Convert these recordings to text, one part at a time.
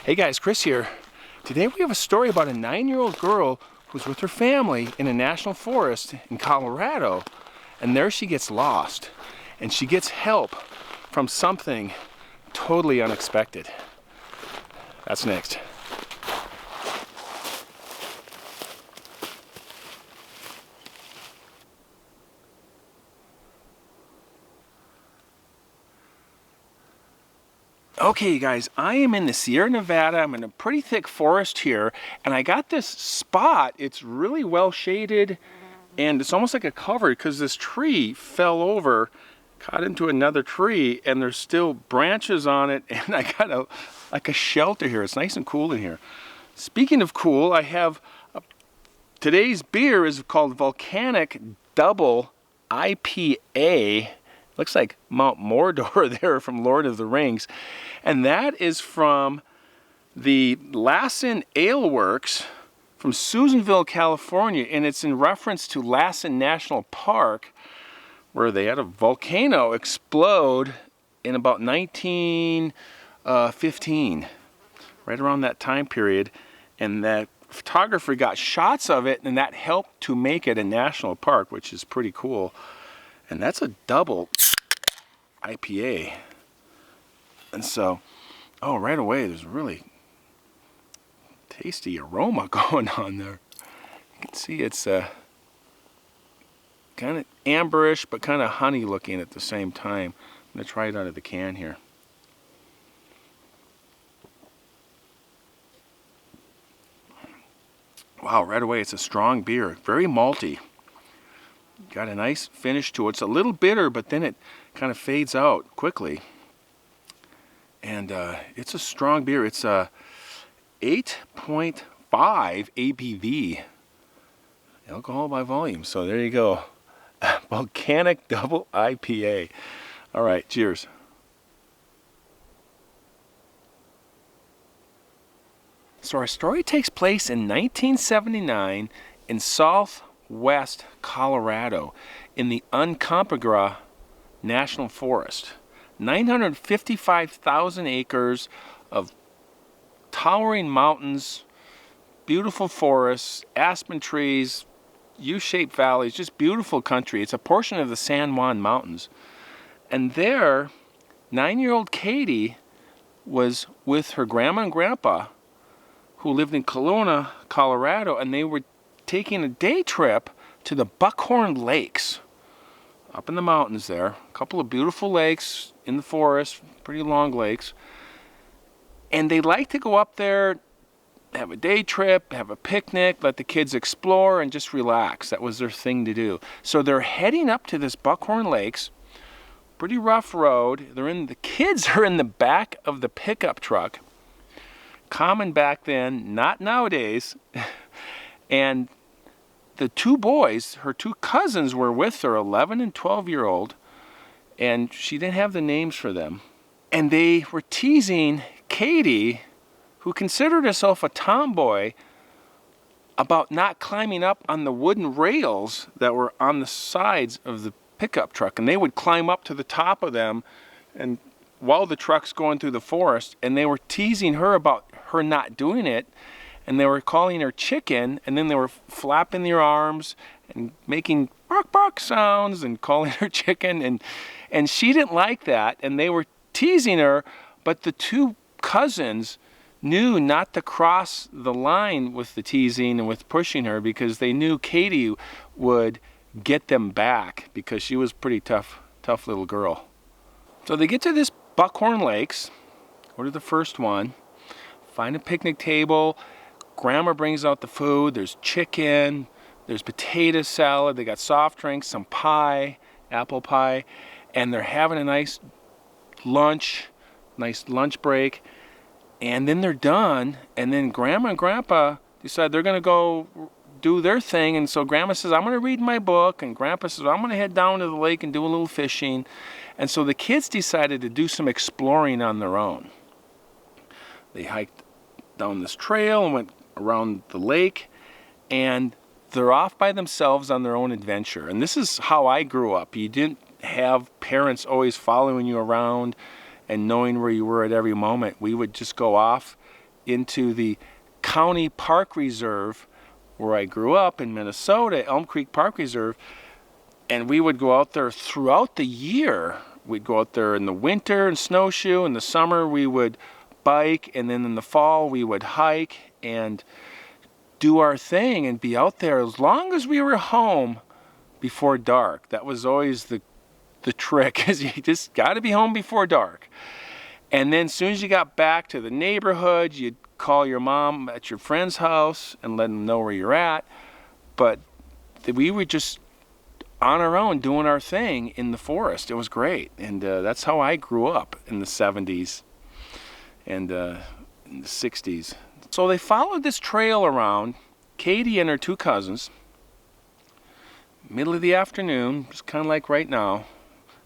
Hey guys, Chris here. Today we have a story about a 9-year-old girl who's with her family in a national forest in Colorado, and there she gets lost, and she gets help from something totally unexpected. That's next. Okay, you guys, I am in the Sierra Nevada. I'm in a pretty thick forest here, and I got this spot. It's really well shaded, and it's almost like a cover because this tree fell over, caught into another tree, and there's still branches on it, and I got like a shelter here. It's nice and cool in here. Speaking of cool, I have today's beer is called Volcanic Double IPA. Looks like Mount Mordor there from Lord of the Rings. And that is from the Lassen Ale Works from Susanville, California. And it's in reference to Lassen National Park, where they had a volcano explode in about 1915, right around that time period. And that photographer got shots of it, and that helped to make it a national park, which is pretty cool. And that's a double IPA. And so, oh, right away, there's a really tasty aroma going on there. You can see it's kind of amberish, but kind of honey looking at the same time. I'm going to try it out of the can here. Wow, right away, it's a strong beer. Very malty. Got a nice finish to it. It's a little bitter, but then it kind of fades out quickly. And it's a strong beer. It's a 8.5 ABV, alcohol by volume. So there you go. Volcanic Double IPA. All right, cheers. So our story takes place in 1979 in southwest Colorado in the Uncompahgre National Forest. 955,000 acres of towering mountains, beautiful forests, aspen trees, U-shaped valleys, just beautiful country. It's a portion of the San Juan Mountains. And there, 9-year-old Katie was with her grandma and grandpa, who lived in Kelowna, Colorado, and they were taking a day trip to the Buckhorn Lakes up in the mountains there. A couple of beautiful lakes in the forest, pretty long lakes. And they like to go up there, have a day trip, have a picnic, let the kids explore, and just relax. That was their thing to do. So they're heading up to this Buckhorn Lakes, pretty rough road. The kids are in the back of the pickup truck. Common back then, not nowadays. And the two boys, her two cousins, were with her, 11 and 12-year-old, and she didn't have the names for them. And they were teasing Katie, who considered herself a tomboy, about not climbing up on the wooden rails that were on the sides of the pickup truck. And they would climb up to the top of them, and while the truck's going through the forest, and they were teasing her about her not doing it. And they were calling her chicken, and then they were flapping their arms and making bark bark sounds and calling her chicken, and she didn't like that, and they were teasing her, but the two cousins knew not to cross the line with the teasing and with pushing her, because they knew Katie would get them back, because she was a pretty tough little girl. So they get to this Buckhorn Lakes, go to the first one, find a picnic table. Grandma brings out the food. There's chicken, there's potato salad, they got soft drinks, some pie, apple pie, and they're having a nice lunch break. And then they're done, and then Grandma and Grandpa decide they're going to go do their thing. And so Grandma says, I'm going to read my book, and Grandpa says, I'm going to head down to the lake and do a little fishing. And so the kids decided to do some exploring on their own. They hiked down this trail and went around the lake, and they're off by themselves on their own adventure. And this is how I grew up. You didn't have parents always following you around and knowing where you were at every moment. We would just go off into the county park reserve where I grew up in Minnesota, Elm Creek Park Reserve, and we would go out there throughout the year. We'd go out there in the winter and snowshoe. In the summer, we would bike, and then in the fall, we would hike and do our thing and be out there as long as we were home before dark. That was always the trick, is you just got to be home before dark. And then as soon as you got back to the neighborhood, you'd call your mom at your friend's house and let them know where you're at. But we were just on our own doing our thing in the forest. It was great. And that's how I grew up in the 70s and in the 60s. So they followed this trail around, Katie and her two cousins, middle of the afternoon, just kind of like right now.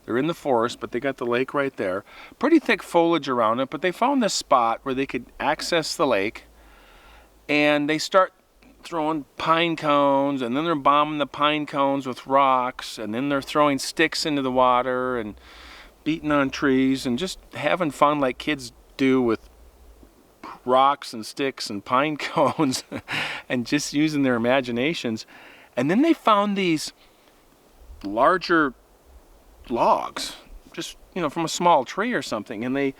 They're in the forest, but they got the lake right there. Pretty thick foliage around it, but they found this spot where they could access the lake. And they start throwing pine cones, and then they're bombing the pine cones with rocks, and then they're throwing sticks into the water and beating on trees and just having fun like kids do with rocks and sticks and pine cones and just using their imaginations. And then they found these larger logs, just, from a small tree or something, and they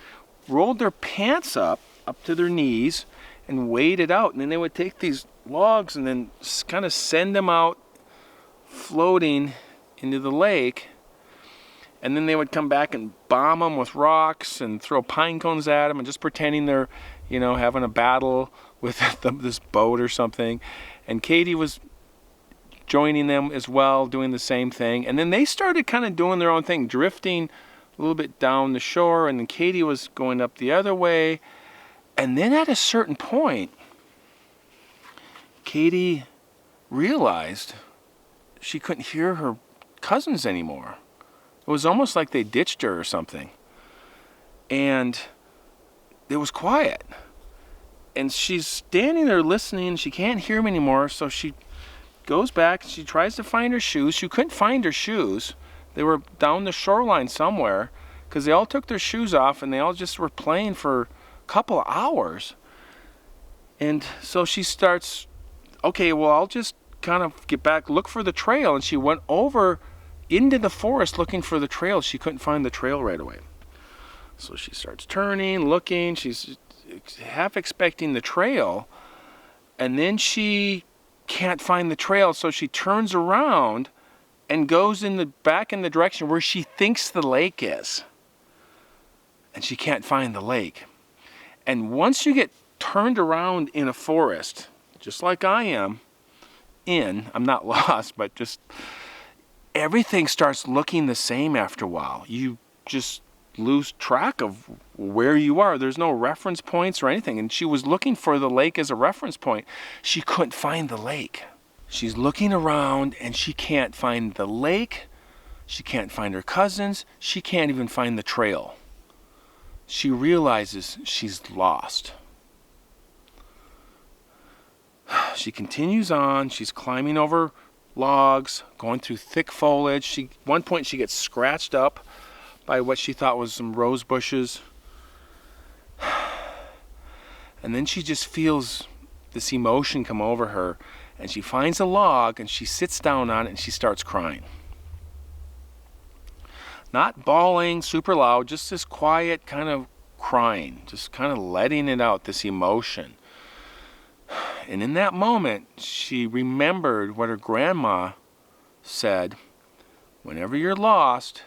rolled their pants up to their knees and waded out, and then they would take these logs and then kind of send them out floating into the lake, and then they would come back and bomb them with rocks and throw pine cones at them and just pretending they're having a battle with this boat or something. And Katie was joining them as well, doing the same thing. And then they started kind of doing their own thing, drifting a little bit down the shore, and then Katie was going up the other way. And then at a certain point, Katie realized she couldn't hear her cousins anymore. It was almost like they ditched her or something. And it was quiet. And she's standing there listening, she can't hear them anymore, so she goes back, she tries to find her shoes. She couldn't find her shoes. They were down the shoreline somewhere, because they all took their shoes off and they all just were playing for a couple of hours. And so she starts, okay, well, I'll just kind of get back, look for the trail. And she went over into the forest looking for the trail. She couldn't find the trail right away. So she starts turning, looking, she's half expecting the trail, and then she can't find the trail, so she turns around and goes back in the direction where she thinks the lake is. And she can't find the lake. And once you get turned around in a forest, just like I am, I'm not lost, but just everything starts looking the same after a while. You just lose track of where you are. There's no reference points or anything. And she was looking for the lake as a reference point. She couldn't find the lake. She's looking around and she can't find the lake. She can't find her cousins. She can't even find the trail. She realizes she's lost. She continues on. She's climbing over logs, going through thick foliage. At one point she gets scratched up by what she thought was some rose bushes. And then she just feels this emotion come over her, and she finds a log and she sits down on it and she starts crying. Not bawling super loud, just this quiet kind of crying, just kind of letting it out, this emotion. And in that moment, she remembered what her grandma said: whenever you're lost,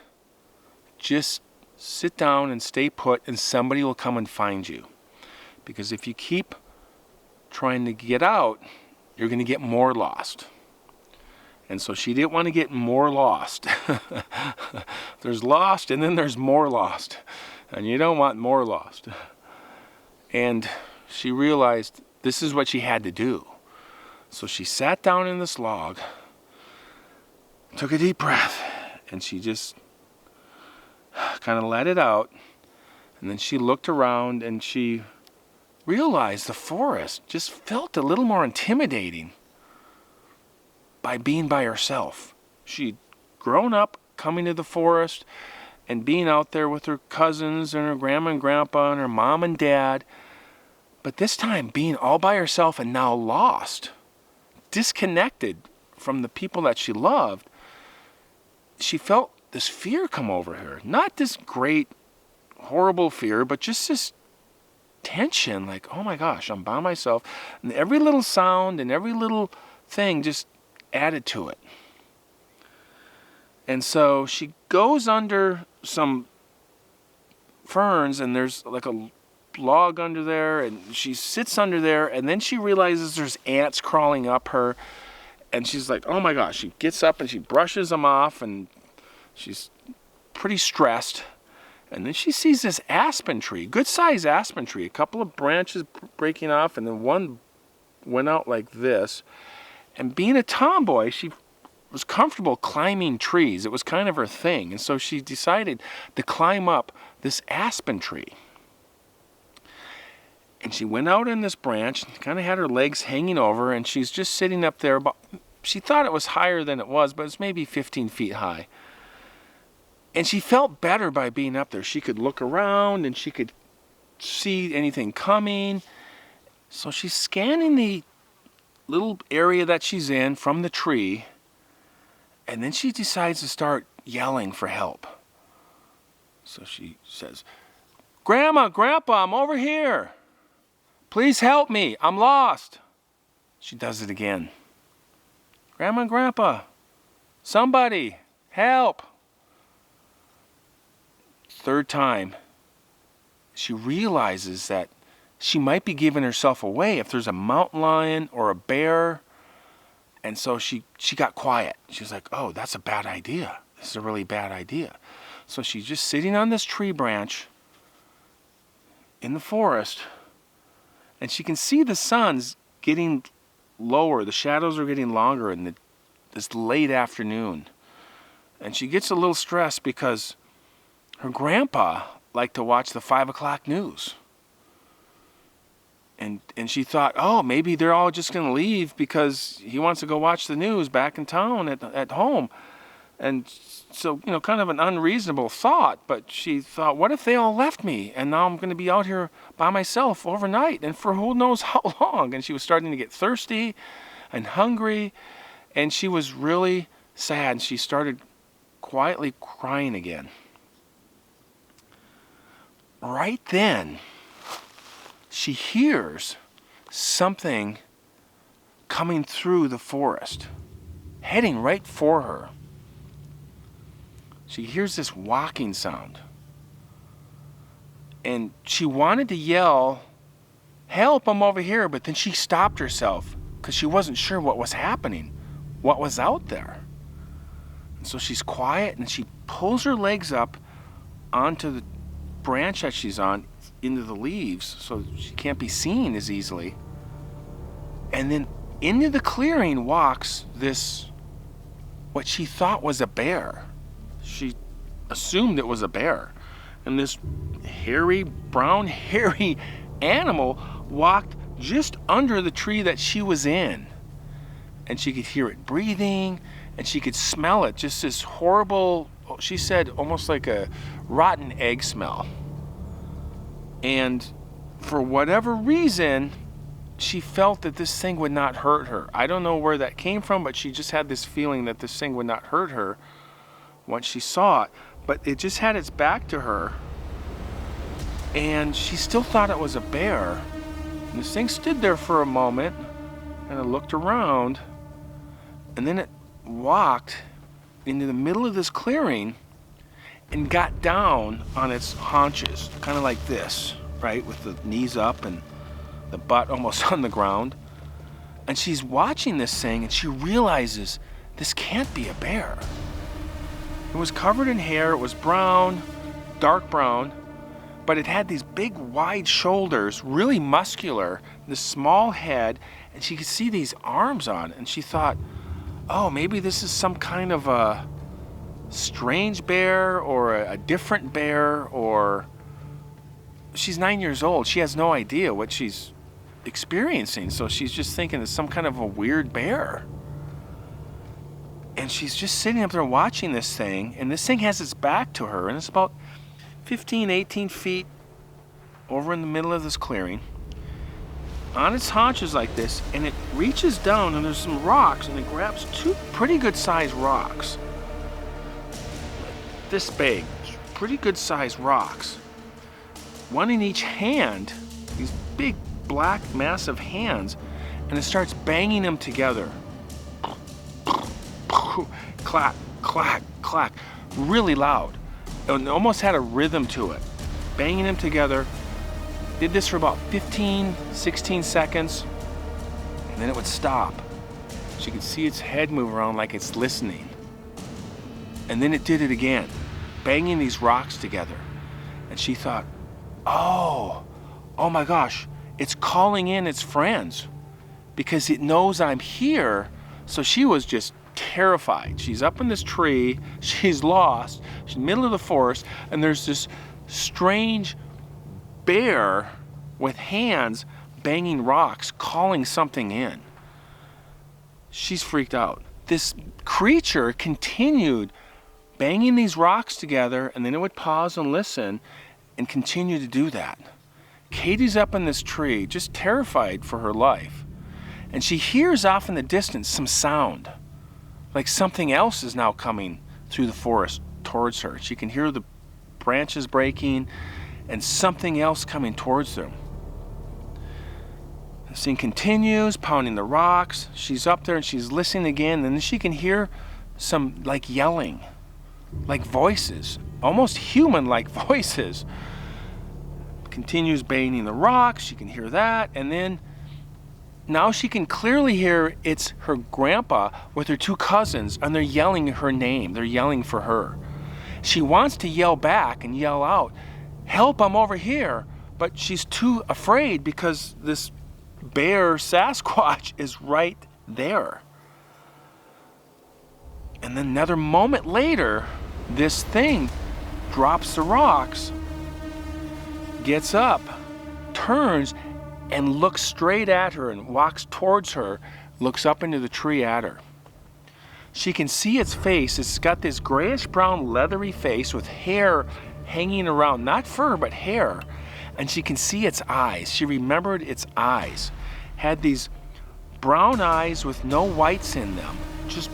just sit down and stay put and somebody will come and find you. Because if you keep trying to get out, you're going to get more lost. And so she didn't want to get more lost. There's lost and then there's more lost. And you don't want more lost. And she realized this is what she had to do. So she sat down in this log, took a deep breath, and she just kind of let it out. And then she looked around and she realized the forest just felt a little more intimidating by being by herself. She'd grown up coming to the forest and being out there with her cousins and her grandma and grandpa and her mom and dad. But this time, being all by herself and now lost, disconnected from the people that she loved, she felt this fear come over her. Not this great, horrible fear, but just this tension, like, oh my gosh, I'm by myself. And every little sound and every little thing just added to it. And so she goes under some ferns, and there's like a log under there, and she sits under there, and then she realizes there's ants crawling up her, and she's like, oh my gosh. She gets up and she brushes them off, and she's pretty stressed. And then she sees this aspen tree, good-sized aspen tree, a couple of branches breaking off, and then one went out like this. And being a tomboy, she was comfortable climbing trees. It was kind of her thing. And so she decided to climb up this aspen tree. And she went out in this branch, kind of had her legs hanging over, and she's just sitting up there. She thought it was higher than it was, but it's maybe 15 feet high. And she felt better by being up there. She could look around and she could see anything coming. So she's scanning the little area that she's in from the tree, and then she decides to start yelling for help. So she says, Grandma, Grandpa, I'm over here. Please help me. I'm lost. She does it again. Grandma and Grandpa, somebody, help. Third time, she realizes that she might be giving herself away if there's a mountain lion or a bear. And so she got quiet. She was like, oh, that's a bad idea. This is a really bad idea. So she's just sitting on this tree branch in the forest, and she can see the sun's getting lower. The shadows are getting longer in this late afternoon. And she gets a little stressed because her grandpa liked to watch the 5 o'clock news. And she thought, oh, maybe they're all just going to leave because he wants to go watch the news back in town at home. And so, kind of an unreasonable thought, but she thought, what if they all left me and now I'm going to be out here by myself overnight and for who knows how long? And she was starting to get thirsty and hungry, and she was really sad, and she started quietly crying again. Right then, she hears something coming through the forest, heading right for her. She hears this walking sound. And she wanted to yell, help, I'm over here, but then she stopped herself because she wasn't sure what was happening, what was out there. And so she's quiet, and she pulls her legs up onto the branch that she's on into the leaves so she can't be seen as easily. And then into the clearing walks this, what she thought was a bear. She assumed it was a bear. And this brown hairy animal walked just under the tree that she was in. And she could hear it breathing, and she could smell it, just this horrible, she said, almost like a rotten egg smell. And for whatever reason, she felt that this thing would not hurt her. I don't know where that came from, but she just had this feeling that this thing would not hurt her once she saw it. But it just had its back to her, and she still thought it was a bear. And this thing stood there for a moment, and it looked around, and then it walked into the middle of this clearing and got down on its haunches, kind of like this, right, with the knees up and the butt almost on the ground. And she's watching this thing, and she realizes this can't be a bear. It was covered in hair. It was brown, dark brown, but it had these big, wide shoulders, really muscular, this small head, and she could see these arms on it. And she thought, oh, maybe this is some kind of a strange bear or a different bear, or she's 9 years old. She has no idea what she's experiencing, so she's just thinking it's some kind of a weird bear. And she's just sitting up there watching this thing, and this thing has its back to her, and it's about 15, 18 feet over in the middle of this clearing. on its haunches like this, and it reaches down, and there's some rocks, and it grabs two pretty good sized rocks. This big, pretty good sized rocks. One in each hand, these big black massive hands, and it starts banging them together. Clack, clack, clack, really loud. It almost had a rhythm to it. Banging them together. Did this for about 15, 16 seconds, and then it would stop. So you could see its head move around like it's listening. And then it did it again, banging these rocks together. And she thought, oh my gosh, it's calling in its friends because it knows I'm here. So she was just terrified. She's up in this tree, she's lost, she's in the middle of the forest, and there's this strange bear with hands banging rocks, calling something in. She's freaked out. This creature continued banging these rocks together, and then it would pause and listen and continue to do that. Katie's up in this tree, just terrified for her life, and she hears off in the distance some sound, like something else is now coming through the forest towards her. She can hear the branches breaking and something else coming towards them. The scene continues, pounding the rocks. She's up there and she's listening again, and then she can hear some like yelling, like voices, almost human-like voices. Continues banging the rocks, she can hear that, and then now she can clearly hear it's her grandpa with her two cousins, and they're yelling her name. They're yelling for her. She wants to yell back and yell out, "Help, I'm over here," but she's too afraid because this bear Sasquatch is right there. And then another moment later, this thing drops the rocks, gets up, turns, and looks straight at her and walks towards her, looks up into the tree at her. She can see its face. It's got this grayish brown leathery face with hair hanging around, not fur, but hair. And she can see its eyes. She remembered its eyes. Had these brown eyes with no whites in them, just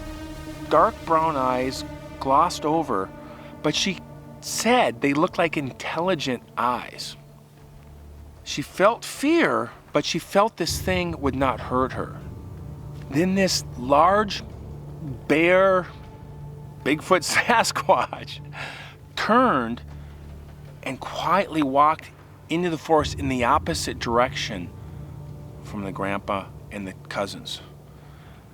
dark brown eyes glossed over, but she said they looked like intelligent eyes. She felt fear, but she felt this thing would not hurt her. Then this large bear, Bigfoot Sasquatch, turned and quietly walked into the forest in the opposite direction from the grandpa and the cousins.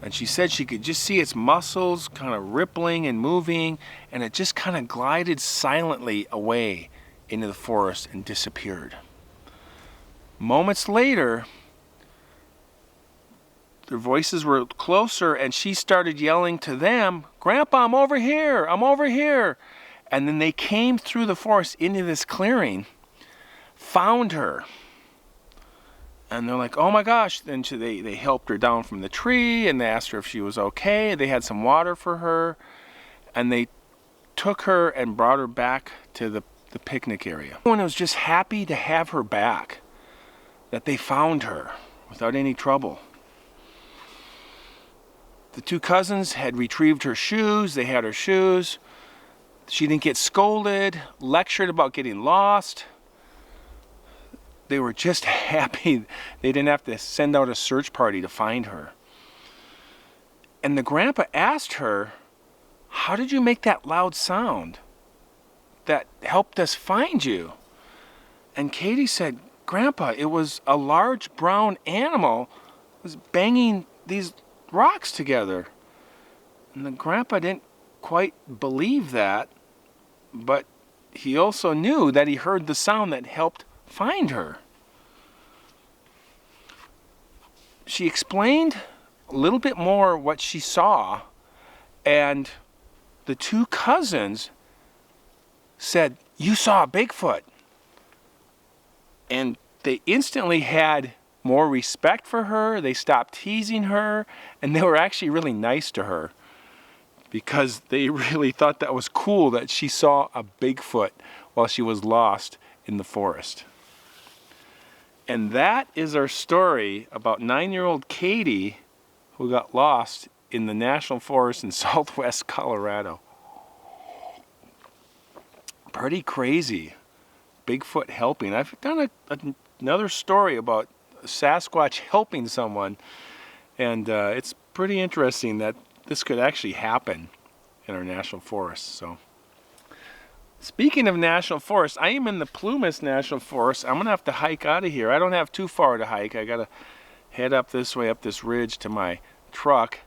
And she said she could just see its muscles kind of rippling and moving, and it just kind of glided silently away into the forest and disappeared. Moments later, their voices were closer, and she started yelling to them, "Grandpa, I'm over here, I'm over here." And then they came through the forest into this clearing, found her. And they're like, "Oh my gosh." Then they helped her down from the tree, and they asked her if she was okay. They had some water for her, and they took her and brought her back to the picnic area. Everyone was just happy to have her back, that they found her without any trouble. The two cousins had retrieved her shoes. They had her shoes. She didn't get scolded, lectured about getting lost. They were just happy they didn't have to send out a search party to find her. And the grandpa asked her, "How did you make that loud sound that helped us find you?" And Katie said, "Grandpa, it was a large brown animal was banging these rocks together." And the grandpa didn't quite believe that, but he also knew that he heard the sound that helped find her. She explained a little bit more what she saw, and the two cousins said, "You saw a Bigfoot." And they instantly had more respect for her. They stopped teasing her, and they were actually really nice to her because they really thought that was cool that she saw a Bigfoot while she was lost in the forest. And that is our story about 9-year-old Katie who got lost in the national forest in southwest Colorado. Pretty crazy. Bigfoot helping. I've done another story about Sasquatch helping someone, and it's pretty interesting that this could actually happen in our national forests. So, speaking of national forests, I am in the Plumas National Forest. I'm gonna have to hike out of here. I don't have too far to hike. I gotta head up this way, up this ridge to my truck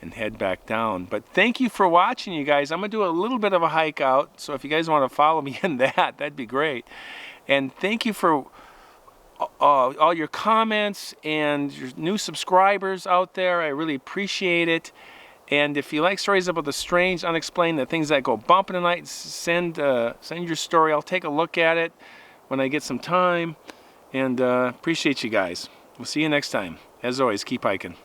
and head back down. But thank you for watching, you guys. I'm gonna do a little bit of a hike out, so if you guys want to follow me in that, that'd be great. And thank you for all your comments and your new subscribers out there. I really appreciate it. And if you like stories about the strange, unexplained, the things that go bump in the night, send your story. I'll take a look at it when I get some time. And appreciate you guys. We'll see you next time. As always, keep hiking.